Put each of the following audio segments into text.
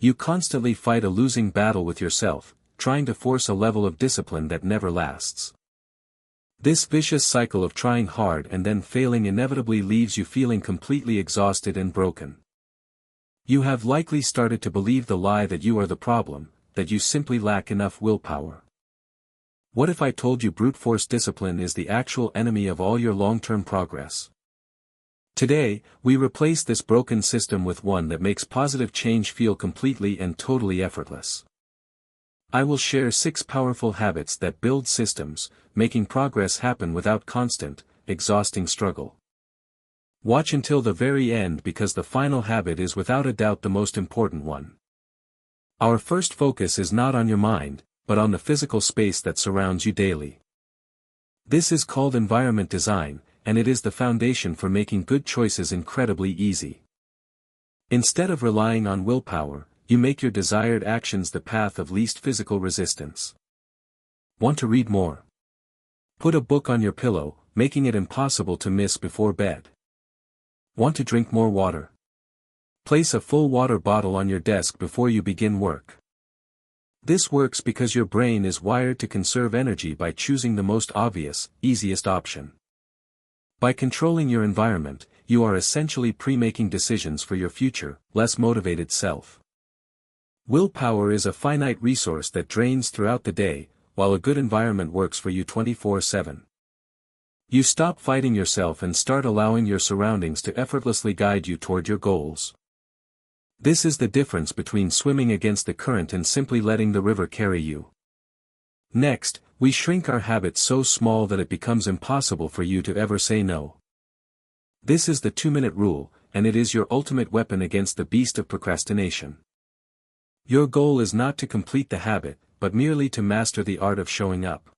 You constantly fight a losing battle with yourself, trying to force a level of discipline that never lasts. This vicious cycle of trying hard and then failing inevitably leaves you feeling completely exhausted and broken. You have likely started to believe the lie that you are the problem, that you simply lack enough willpower. What if I told you brute force discipline is the actual enemy of all your long-term progress? Today, we replace this broken system with one that makes positive change feel completely and totally effortless. I will share 6 powerful habits that build systems, making progress happen without constant, exhausting struggle. Watch until the very end because the final habit is without a doubt the most important one. Our first focus is not on your mind, but on the physical space that surrounds you daily. This is called environment design, and it is the foundation for making good choices incredibly easy. Instead of relying on willpower, you make your desired actions the path of least physical resistance. Want to read more? Put a book on your pillow, making it impossible to miss before bed. Want to drink more water? Place a full water bottle on your desk before you begin work. This works because your brain is wired to conserve energy by choosing the most obvious, easiest option. By controlling your environment, you are essentially pre-making decisions for your future, less motivated self. Willpower is a finite resource that drains throughout the day, while a good environment works for you 24/7. You stop fighting yourself and start allowing your surroundings to effortlessly guide you toward your goals. This is the difference between swimming against the current and simply letting the river carry you. Next, we shrink our habits so small that it becomes impossible for you to ever say no. This is the 2-minute rule, and it is your ultimate weapon against the beast of procrastination. Your goal is not to complete the habit, but merely to master the art of showing up.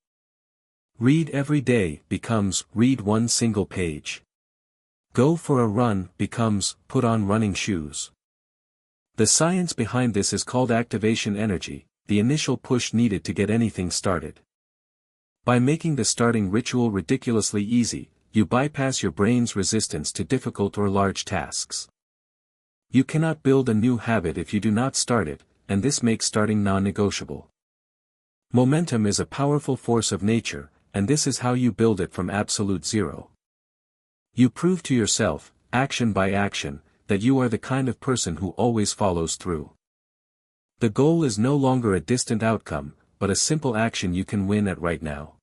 Read every day becomes read one single page. Go for a run becomes put on running shoes. The science behind this is called activation energy, the initial push needed to get anything started. By making the starting ritual ridiculously easy, you bypass your brain's resistance to difficult or large tasks. You cannot build a new habit if you do not start it, and this makes starting non-negotiable. Momentum is a powerful force of nature, and this is how you build it from absolute zero. You prove to yourself, action by action, that you are the kind of person who always follows through. The goal is no longer a distant outcome, but a simple action you can win at right now.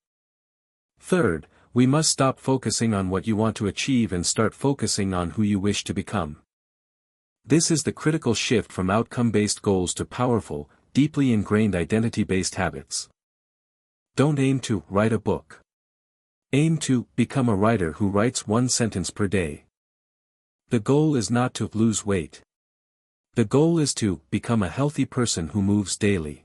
Third, we must stop focusing on what you want to achieve and start focusing on who you wish to become. This is the critical shift from outcome-based goals to powerful, deeply ingrained identity-based habits. Don't aim to write a book. Aim to become a writer who writes 1 sentence per day. The goal is not to lose weight. The goal is to become a healthy person who moves daily.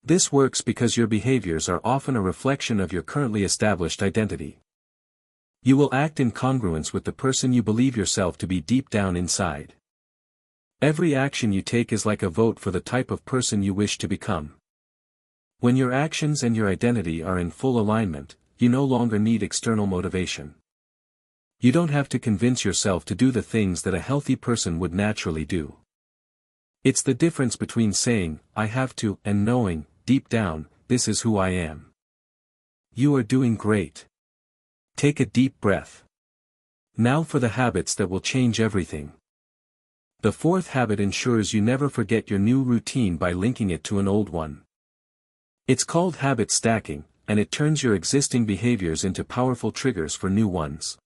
This works because your behaviors are often a reflection of your currently established identity. You will act in congruence with the person you believe yourself to be deep down inside. Every action you take is like a vote for the type of person you wish to become. When your actions and your identity are in full alignment, you no longer need external motivation. You don't have to convince yourself to do the things that a healthy person would naturally do. It's the difference between saying, "I have to," and knowing, deep down, "This is who I am." You are doing great. Take a deep breath. Now for the habits that will change everything. The 4th habit ensures you never forget your new routine by linking it to an old one. It's called habit stacking, and it turns your existing behaviors into powerful triggers for new ones.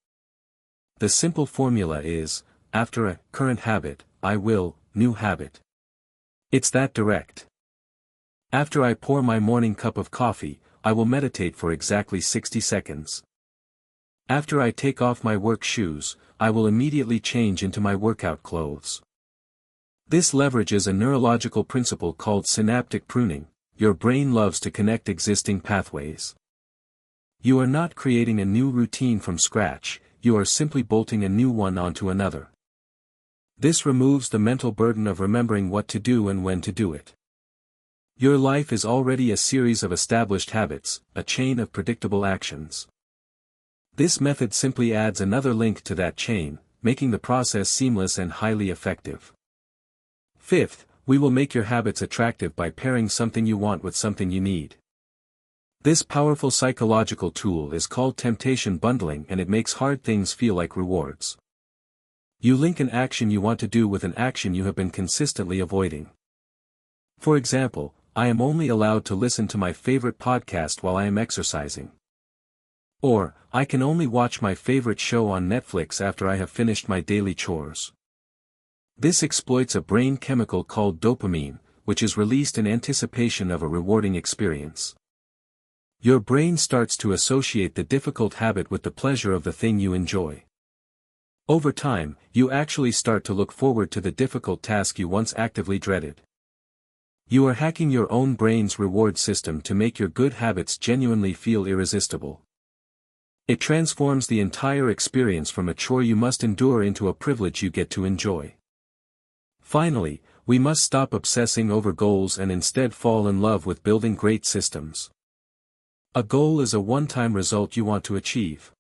The simple formula is, after a current habit, I will, new habit. It's that direct. After I pour my morning cup of coffee, I will meditate for exactly 60 seconds. After I take off my work shoes, I will immediately change into my workout clothes. This leverages a neurological principle called synaptic pruning. Your brain loves to connect existing pathways. You are not creating a new routine from scratch, you are simply bolting a new one onto another. This removes the mental burden of remembering what to do and when to do it. Your life is already a series of established habits, a chain of predictable actions. This method simply adds another link to that chain, making the process seamless and highly effective. 5th, We will make your habits attractive by pairing something you want with something you need. This powerful psychological tool is called temptation bundling, and it makes hard things feel like rewards. You link an action you want to do with an action you have been consistently avoiding. For example, I am only allowed to listen to my favorite podcast while I am exercising. Or, I can only watch my favorite show on Netflix after I have finished my daily chores. This exploits a brain chemical called dopamine, which is released in anticipation of a rewarding experience. Your brain starts to associate the difficult habit with the pleasure of the thing you enjoy. Over time, you actually start to look forward to the difficult task you once actively dreaded. You are hacking your own brain's reward system to make your good habits genuinely feel irresistible. It transforms the entire experience from a chore you must endure into a privilege you get to enjoy. Finally, we must stop obsessing over goals and instead fall in love with building great systems. A goal is a one-time result you want to achieve.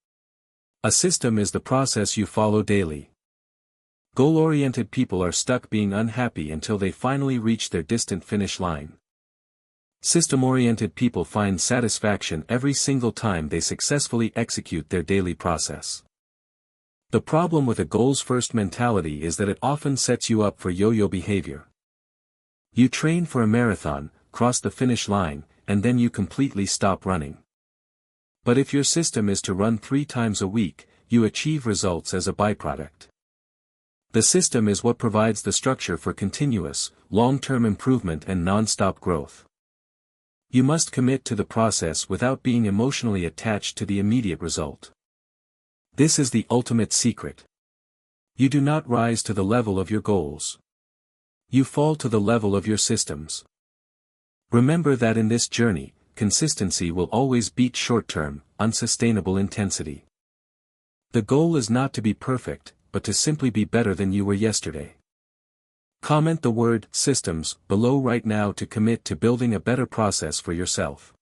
A system is the process you follow daily. Goal-oriented people are stuck being unhappy until they finally reach their distant finish line. System-oriented people find satisfaction every single time they successfully execute their daily process. The problem with a goals-first mentality is that it often sets you up for yo-yo behavior. You train for a marathon, cross the finish line, and then you completely stop running. But if your system is to run 3 times a week, you achieve results as a byproduct. The system is what provides the structure for continuous, long-term improvement and non-stop growth. You must commit to the process without being emotionally attached to the immediate result. This is the ultimate secret. You do not rise to the level of your goals. You fall to the level of your systems. Remember that in this journey, consistency will always beat short-term, unsustainable intensity. The goal is not to be perfect, but to simply be better than you were yesterday. Comment the word systems below right now to commit to building a better process for yourself.